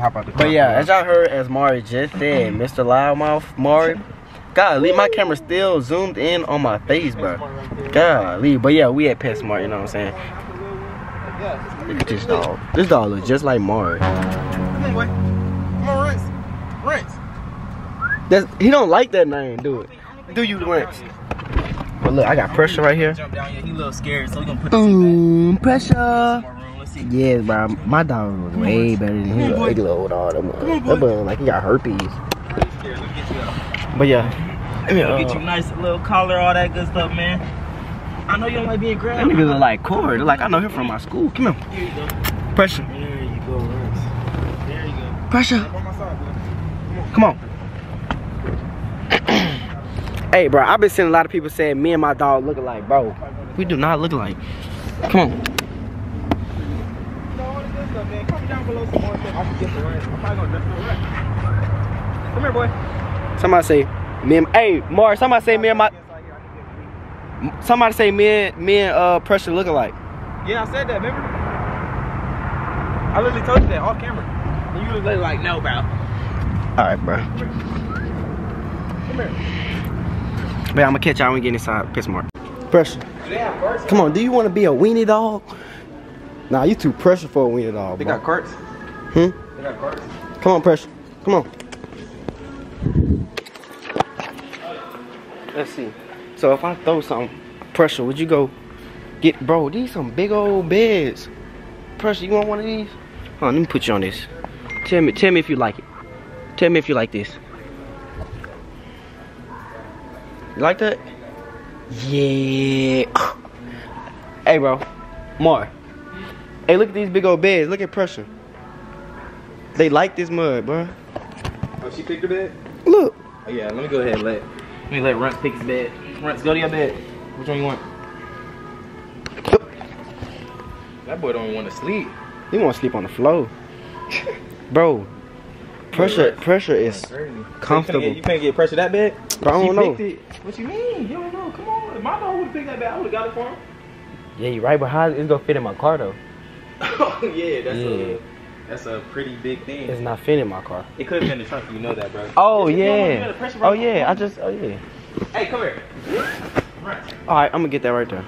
hop out the car. But yeah, as y'all heard, as Mari just said, Mr. Loudmouth, Mari. Golly, my camera still zoomed in on my face, bro. Golly, but yeah, we at PetSmart, you know what I'm saying? Look at this dog. This dog looks just like Mari. Come on, boy. Come on, Rinse. He don't like that name, do it. Do you, Rinse? But look, I got Pressure right here. Jump down here. He a little scared, so we gonna put the Pressure. Let's see. Yes, bro. My dog was way better than his little old dog. That boy like he got herpes. But yeah. Get you nice little collar, all that good stuff, man. I know you don't like being That grabbed. nigga look like Corey. Look like I know him from my school. Come here. Here you go. Pressure. There you go, Rinse. There you go. Pressure. Up on my side, boy. Come on. Hey, bro, I've been seeing a lot of people saying me and my dog look alike, bro. We do not look alike. Come on. Come down below some more stuff. I can get the Rinse. I'm probably gonna dress the Rinse. Come here, boy. Somebody say me and hey, Mark. Somebody say me and my. Somebody say me and Pressure look alike. Yeah, I said that. Remember? I literally told you that off camera. And you look like no, bro. All right, bro. Come here. But I'm gonna catch y'all when we get inside PetSmart. Pressure. Do they have carts? Come on. Do you want to be a weenie dog? Nah, you too pressure for a weenie dog. They bro. got carts. Hmm. They got carts. Come on, Pressure. Come on. Let's see. So if I throw some Pressure, would you go get, bro, these some big old beds. Pressure, you want one of these? Hold on, let me put you on this. Tell me if you like it. Tell me if you like this. You like that? Yeah. Hey, bro. Mar. Hey, look at these big old beds. Look at Pressure. They like this mud, bro. Oh, she picked her bed? Look. Oh, yeah, let me go ahead and let Runtz pick his bed. Runtz, go to your bed. Which one you want? That boy don't even want to sleep. He want to sleep on the floor. Bro. Pressure is comfortable. You can't get Pressure that bed? But I don't know. What you mean? You don't know. Come on. If my dog would have picked that bed, I would have got it for him. Yeah, you're right, but how it's gonna fit in my car though? Oh, yeah, that's a pretty big thing. It's not fitting my car. It could have been in the trunk, you know that, bro. Oh If you don't wanna yeah. do that, pressure Oh right yeah. now. Oh yeah. Hey, come here. Right. All right, I'm gonna get that right there.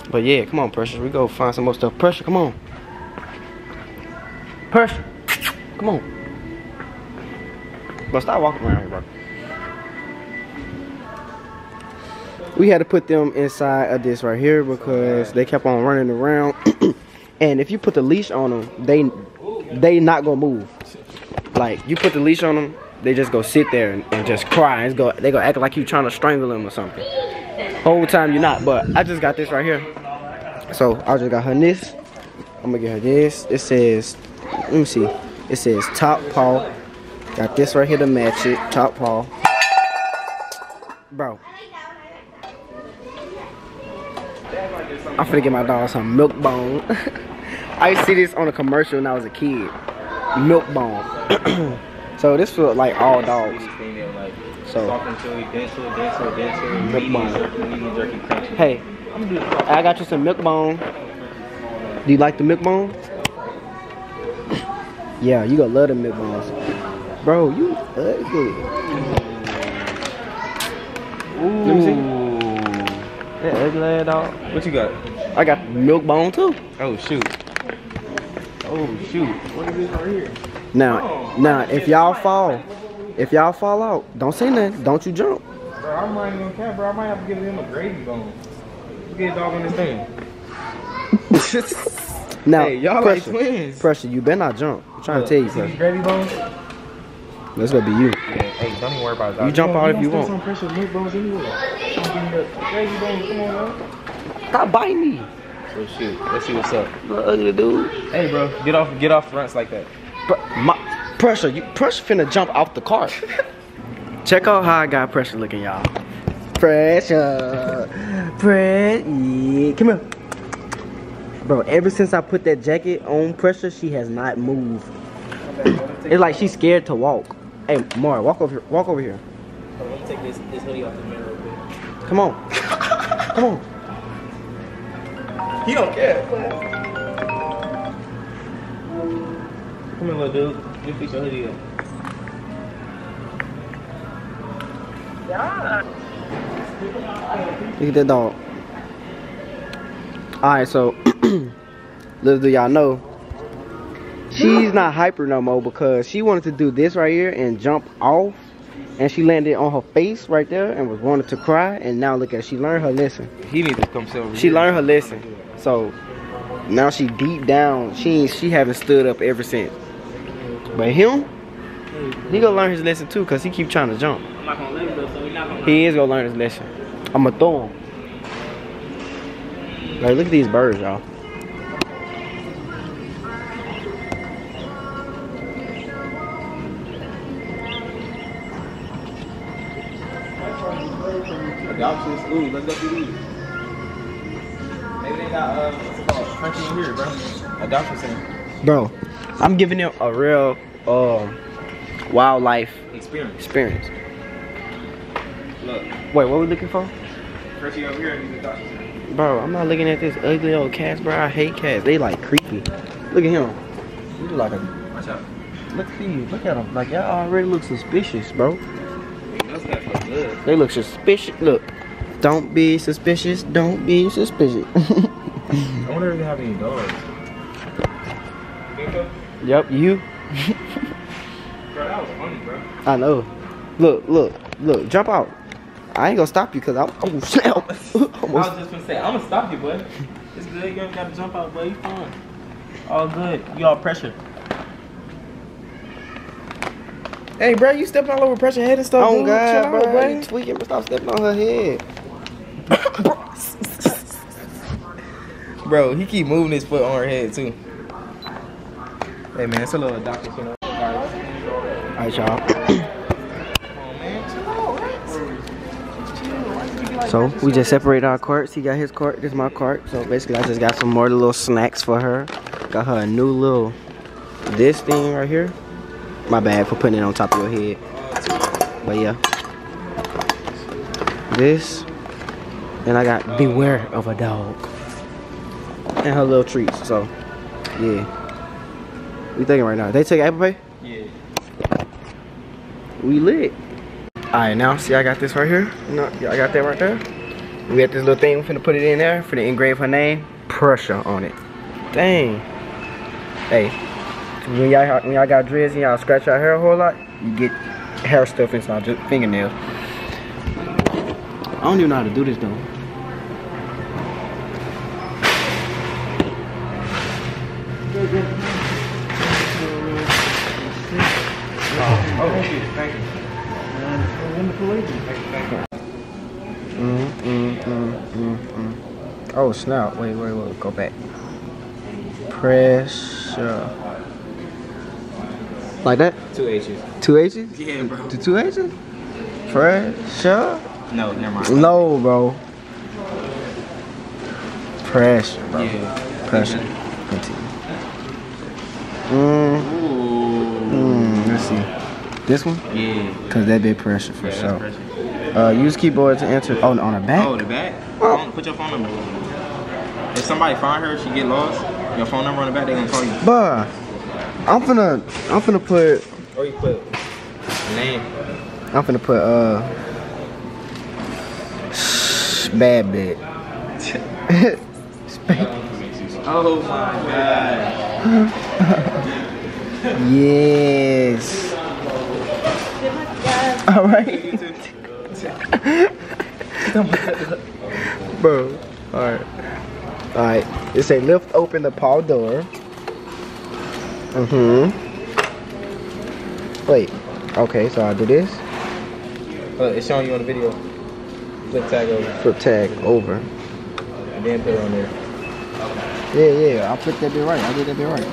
But yeah, come on, Pressure. We go find some more stuff. Pressure, come on. Pressure, come on. Bro, stop walking around here, bro. We had to put them inside of this right here because they kept on running around. And if you put the leash on them, they not gonna move. Like you put the leash on them, they just go sit there and just cry. They go act like you trying to strangle them or something. Whole time you're not. But I just got this right here. So I just got her this. I'm gonna get her this. It says, let me see. It says Top Paw. Got this right here to match it. Top Paw. Bro. I'm finna get my dog some Milk Bone. I used to see this on a commercial when I was a kid. Milk Bone. So this feels like all dogs. So Milk Bone. Hey, I got you some Milk Bone. Do you like the Milk Bone? Yeah, you gonna love the Milk Bones. Bro, you ugly. Ooh. Let me see. That ugly ass dog. What you got? I got Milk Bone too. Oh shoot. Oh shoot. What is this right here? Now, if y'all fall out, don't say nothing. Don't you jump. Bro, I'm not even gonna cap, bro. I might have to give him a gravy bone. Let's get a dog on this thing. Now, hey, y'all like twins. Pressure, you better not jump. I'm trying to tell you, see these Pressure. gravy bones? That's gonna be you. Yeah, hey, don't even worry about that. You jump out if you want. Some Pressure milk bones anyway. I'm giving you the gravy bones. Come on, man. Stop biting me. So shoot. Let's see what's up. Little ugly dude. Hey, bro, get off fronts like that. Pressure finna jump off the cart. Check out how I got Pressure looking, y'all. Pressure. Yeah. Come here. Bro, ever since I put that jacket on Pressure, she has not moved. It's like she's scared to walk. Hey, Mara, walk over here. Walk over here. Let me take this hoodie off the mirror real quick. Come on. Come on. He don't care. Come here, little dude. You fix your hoodie up. Look at that dog. Alright, so little do y'all know, she's not hyper no more because she wanted to do this right here and jump off, and she landed on her face right there and was wanted to cry, and now look at her, she learned her lesson. He needs to come sit over She here. learned her lesson. So now she deep down, she haven't stood up ever since. But him, he gonna learn his lesson too, cause he keep trying to jump. I'm not gonna let him go, so he's not gonna He is gonna learn his lesson. I'ma throw him. Like, look at these birds, y'all. Adoption school, let's go through these. Maybe they got, what's it called? Country in here, bro. Adoption center. Bro, I'm giving them a real wildlife experience. Look, Wait, what we looking for? Percy over here in the adoption center. Bro, I'm not looking at this ugly old cats, bro. I hate cats. They like creepy. Look at him. He look like a. Watch out. Look at these. Look at them. Like, y'all already look suspicious, bro. Those cats look good. They look suspicious. Look. Don't be suspicious. Don't be suspicious. I wonder if they have any dogs. Think so? Yep, you. Bro, that was funny, bro. I know. Look. Jump out. I ain't gonna stop you because I'm. Oh, snap. I was just gonna say, I'm gonna stop you, boy. It's good. You ain't gotta jump out, boy. You fine. All good. You all pressure. Hey, bro, you stepping all over pressure head and stuff. Oh, dude. God, Chill out, bro. You tweaking. Stop stepping on her head. Bro, he keep moving his foot on her head, too. Hey, man, it's a little adoption, you know. Alright, y'all. So we just separated our carts. He got his cart. This is my cart. So basically, I just got some more little snacks for her. Got her a new little this thing right here. My bad for putting it on top of your head. But yeah, this. And I got beware of a dog. And her little treats. So yeah, we thinking right now. They take Apple Pay? Yeah. We lit. Alright, now see I got this right here. No, I got that right there. We got this little thing. We're finna put it in there. Finna engrave her name. Pressure on it. Dang. Hey, when y'all got dreads and y'all scratch your hair a whole lot, you get hair stuff inside your fingernails. I don't even know how to do this though. Oh, thank you. Oh snap! Wait, go back. Pressure. Like that? 2 H's. 2 H's? Yeah, bro. 2 H's? Pressure? No, never mind. No, bro. Pressure, bro. Yeah. Pressure. Continue. Let's see. This one? Yeah. Cause that big pressure for Yeah, sure. that's pressure. Use keyboard to enter. Oh, on the back. Oh, the back? Oh. Put your phone number. If somebody find her, she get lost, your phone number on the back, they gonna call you. Bruh, I'm finna put. Or you put name. I'm finna put bad bit. Oh my god. Yes. All right. Bro. All right. All right. It say lift open the paw door. Wait. Okay, so I do this. It's showing you on the video. Flip tag over. Flip tag over. And then put it on there. Yeah. I flipped that bit right. I did that bit right.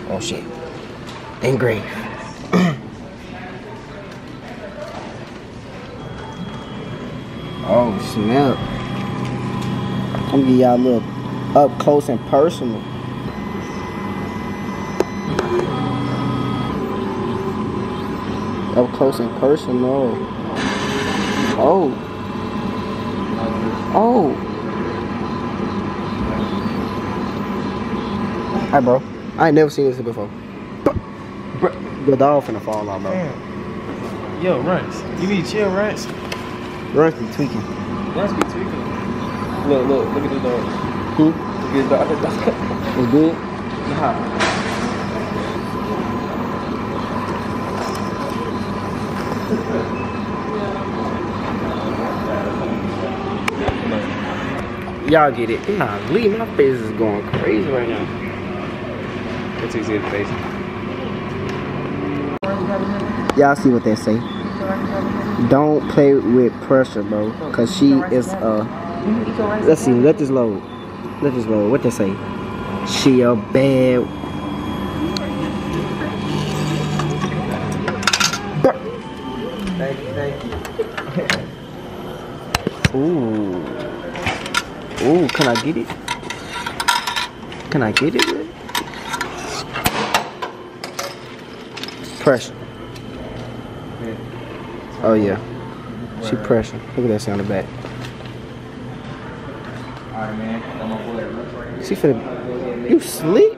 Oh shit. Engrave. Oh snap. I'm gonna give y'all a little up close and personal. Up close and personal. Oh. Hi, bro. I ain't never seen this before. The dog finna fall off, bro. Damn. Yo, Runs. You need to chill, Runs. Runs be tweaking. Runs be tweaking. Look at the dog. Look at the dog. It's good? Nah. Y'all get it. Nah, leave, my face is going crazy right now. It's easy to face. Y'all see what they say. Don't play with pressure, bro. Cause she is let's see, let this load. Let this load. What they say? She a bad. Thank you. Ooh. Ooh, can I get it? Can I get it? Pressure. Oh yeah. She pressure. Look at that shit on the back. Alright, man. I'm gonna pull that roof right here. She finna. You sleep?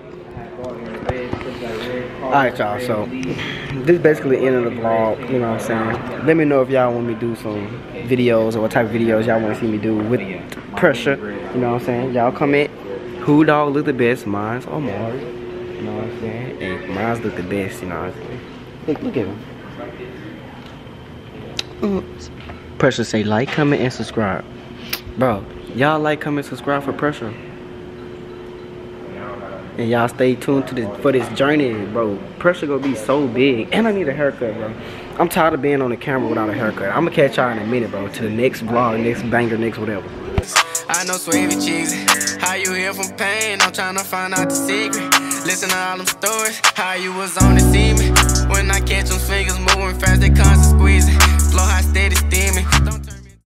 Alright, y'all. So this is basically the end of the vlog. You know what I'm saying? Let me know if y'all want me to do some videos or what type of videos y'all want to see me do with pressure. You know what I'm saying? Y'all comment. Who dog look the best? Mine's or Mars. You know what I'm saying? Hey, mine's look the best. You know what I'm saying? Look at him. Pressure say like, comment, and subscribe. Bro, y'all like, comment, subscribe for Pressure. And y'all stay tuned to this for this journey, bro. Pressure gonna be so big. And I need a haircut, bro. I'm tired of being on the camera without a haircut. I'm gonna catch y'all in a minute, bro. To the next vlog, next banger, next whatever. I know Swavy cheesy. How you heal from pain? I'm trying to find out the secret. Listen to all them stories. How you was on to see me. When I catch them fingers moving fast, they constant.